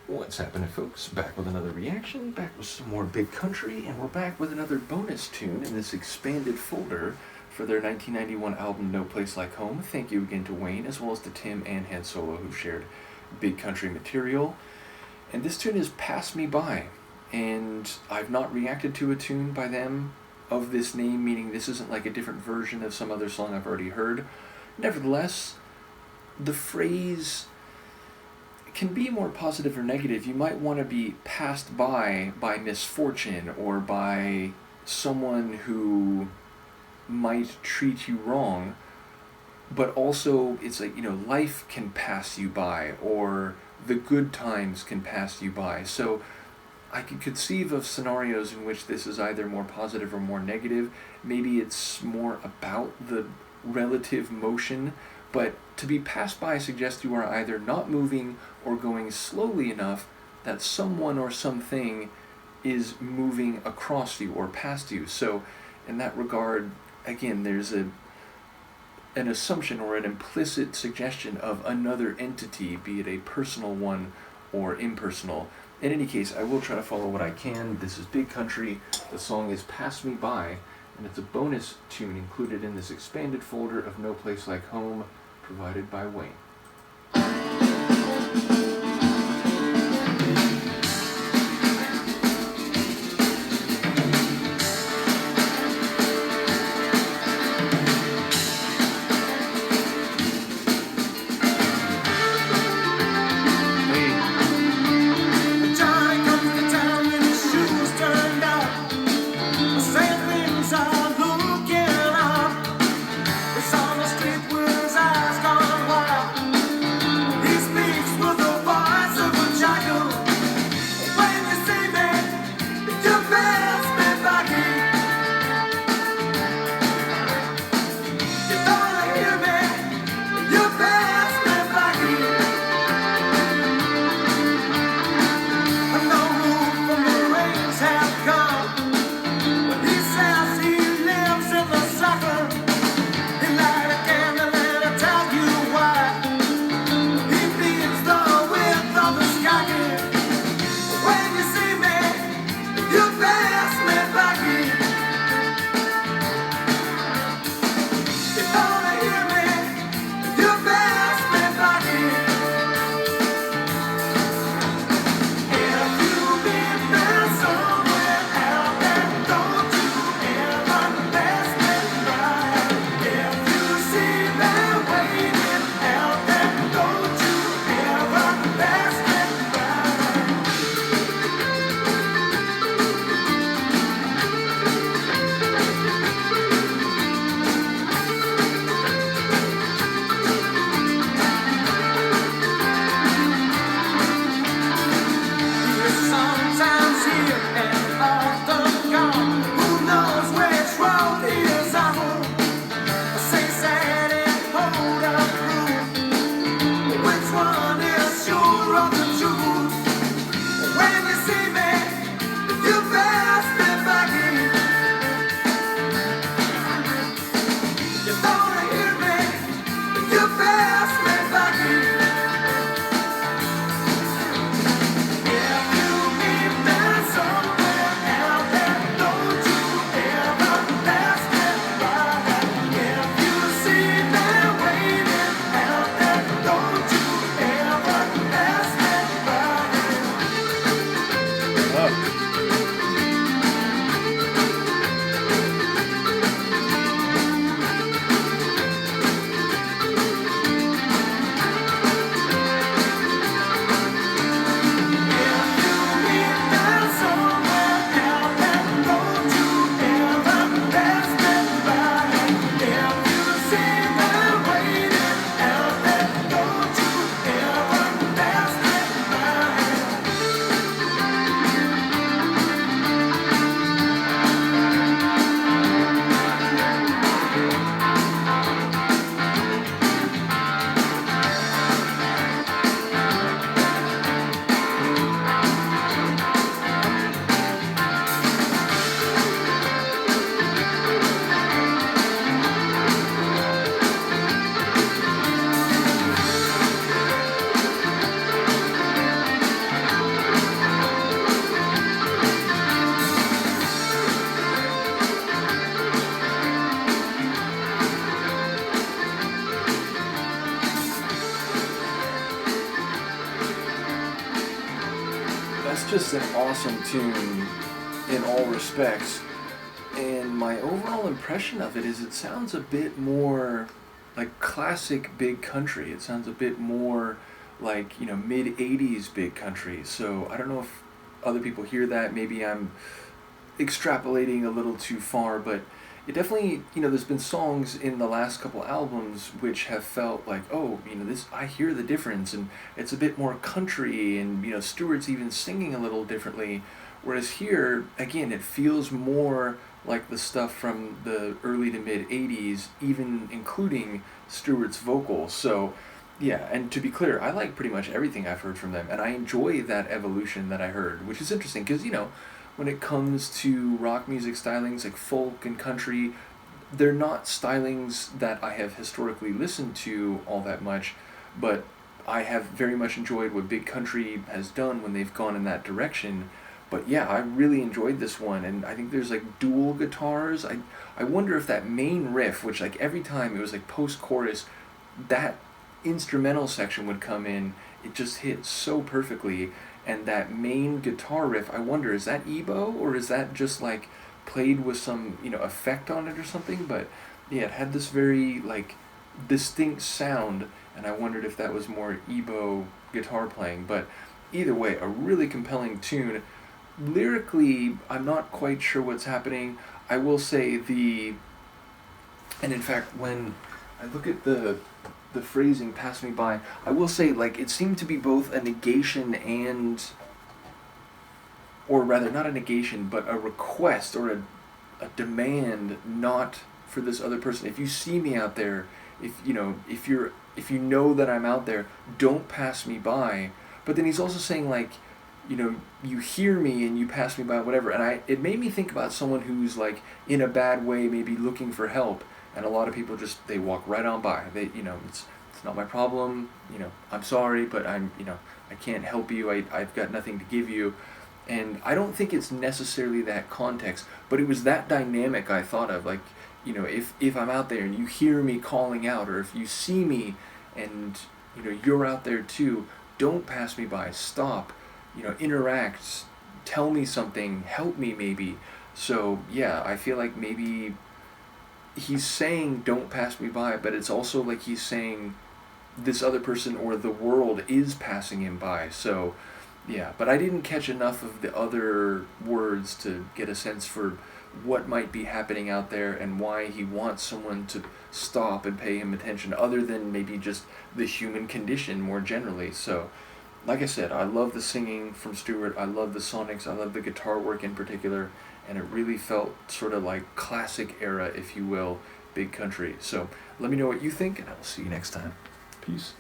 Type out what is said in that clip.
What's happening, folks? Back with another reaction, back with some more Big Country, and we're back with another bonus tune in this expanded folder for their 1991 album No Place Like Home. Thank you again to Wayne, as well as to Tim and Han Solo, who shared Big Country material. And this tune is Pass Me By, and I've not reacted to a tune by them of this name, meaning this isn't like a different version of some other song I've already heard. Nevertheless, the phrase can be more positive or negative. You might want to be passed by misfortune or by someone who might treat you wrong, but also it's like, life can pass you by, or the good times can pass you by. So I could conceive of scenarios in which this is either more positive or more negative. Maybe it's more about the relative motion, but to be passed by suggests you are either not moving or going slowly enough that someone or something is moving across you or past you. So in that regard, again, there's an assumption or an implicit suggestion of another entity, be it a personal one or impersonal. In any case, I will try to follow what I can. This is Big Country. The song is Pass Me By, and it's a bonus tune included in this expanded folder of No Place Like Home, provided by Wayne. It's on the street with his eyes gone wild. He speaks with a That's just an awesome tune in all respects. And my overall impression of it is it sounds a bit more like classic big country. It sounds a bit more like, mid 80s big country. So I don't know if other people hear that. Maybe I'm extrapolating a little too far, but it definitely, there's been songs in the last couple albums which have felt like, oh, this, I hear the difference, and it's a bit more country, and, Stewart's even singing a little differently. Whereas here, again, it feels more like the stuff from the early to mid 80s, even including Stewart's vocals. So, yeah, and to be clear, I like pretty much everything I've heard from them, and I enjoy that evolution that I heard, which is interesting, because, when it comes to rock music stylings like folk and country, they're not stylings that I have historically listened to all that much, but I have very much enjoyed what Big Country has done when they've gone in that direction. But yeah, I really enjoyed this one, and I think there's like dual guitars. I wonder if that main riff, which like every time it was like post-chorus, that instrumental section would come in, it just hit so perfectly. And that main guitar riff, I wonder, is that EBO, or is that just like played with some, effect on it or something? But yeah, it had this very like distinct sound, and I wondered if that was more EBO guitar playing. But either way, a really compelling tune. Lyrically, I'm not quite sure what's happening. I will say and in fact, when I look at the phrasing "pass me by," I will say, like, it seemed to be both a negation or rather not a negation, but a request or a demand, not for this other person. If you see me out there, if you know that I'm out there, don't pass me by. But then he's also saying, like, you hear me and you pass me by, whatever. And it made me think about someone who's like in a bad way, maybe looking for help, and a lot of people just, they walk right on by. They, it's not my problem. I'm sorry, but I can't help you. I've got nothing to give you. And I don't think it's necessarily that context, but it was that dynamic I thought of, like, if I'm out there and you hear me calling out, or if you see me and, you're out there too, don't pass me by, stop, interact, tell me something, help me maybe. So yeah, I feel like maybe he's saying don't pass me by, but it's also like he's saying this other person or the world is passing him by. So yeah, but I didn't catch enough of the other words to get a sense for what might be happening out there and why he wants someone to stop and pay him attention, other than maybe just the human condition more generally. So like I said, I love the singing from Stewart, I love the sonics, I love the guitar work in particular, and it really felt sort of like classic era, if you will, Big Country. So let me know what you think, and I will see you next time. Peace.